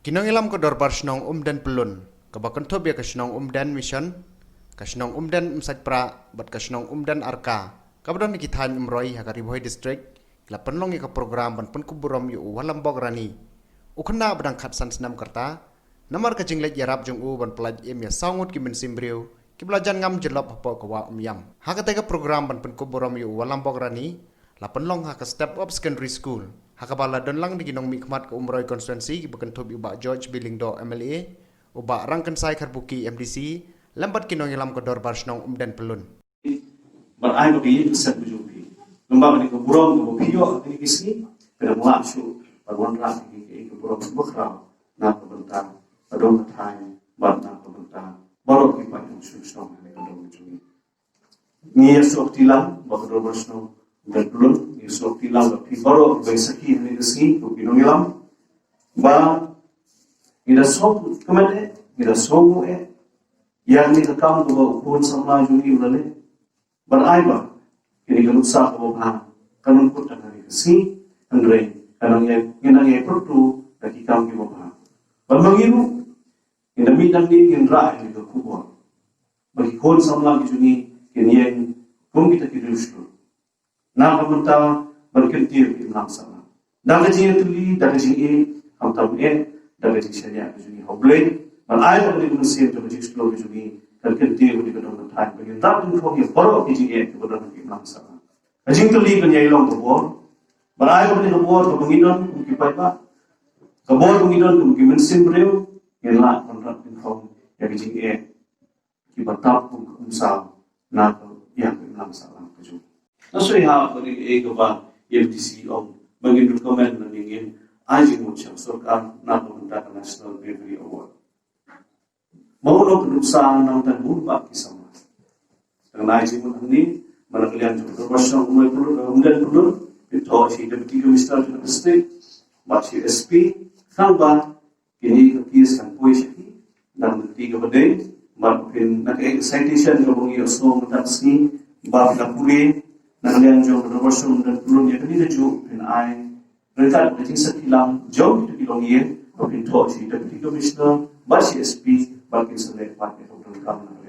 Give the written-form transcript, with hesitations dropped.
Kinong ilam ko dorbar snong Umden Pyllun. Kabakan to biya kasnong Umden mission. Kasnong Umden pra bat kasnong Umden arka. Kabadon nikithan imroy hakariboy district. Lapan long ika program ban Pynkup Burom yu Walllambok Rani. Ukna badang khat san senam karta. Namar ka jinglet yarap jung u ban pelaj im ya sangut ki min simbriu. Ki belajan ngam jelop hapo kawa yam. Hakatega program ban Pynkup Burom yu Walllambok Rani. Lapan long haka step up secondary school. Hakabala don lang di ginong mikmat ke umroy konstituensi gibakan tobi ubak George Billingdo MLA ubak rangkan sai karbuki MDC lambat kinong ilam ke dorbar snong Umden Pyllun. Berai bagi set bujubi. Lomba bagi ke Burom ke Bio ke kisi pada muak su paruan rak ke Burom bukra na kebentar padong ketai bat na kebentar baru ki pada su snong ke kedong bujubi. Ni esok tilang bagi dorbar snong Umden Pyllun Riewshlur tilang di baru besaki ini kesi kinong ilam ba ida sok kemana ida sok yang ni kakam tu pun sama juni ulale berai ba ini kalau sah kau bah kanun pun tak hari kesi andre kanang yang perlu bagi kami bah bermangiru ida midang ni indra ini kekuat bagi kon sama juni kini yang pun kita Riewshlur na kamunta berkentir di dalam sana. Dalam jingga tuli, dalam jingga hamtam dalam jingga syariat juni hoblay, berai bagi manusia dalam Riewshlur juni berkentir di dalam time bagi tak pun yang baru di jingga di dalam sana. Jingga tuli kenyai long kebor, berai bagi kebor kebanginan mungkin baik kebor kebanginan mungkin mensim breu yang lah kontrak info yang jingga kibatap pun usaha nak yang di dalam sana. Nasoi ha bagi ba MDC om bagi dokumen nangin aji muncul sarkar na pemerintah National Bravery Award. Mau lo perusahaan nang tanbun ba kisama. Dengan aji mun ni manakalian juga profesional Umden Pyllun itu si Deputy Commissioner District baci SP tambah ini kekiasan puisi dan tiga badai makin nak citation ngomong osno mutaksi ba lapuri nangalian jauh berdosa Umden Pyllun yang ini jauh pun ai mereka berjing sekilang jauh itu kilong ye, tapi tu si Deputy Commissioner, basi SP, bagi selek pakai untuk kamu.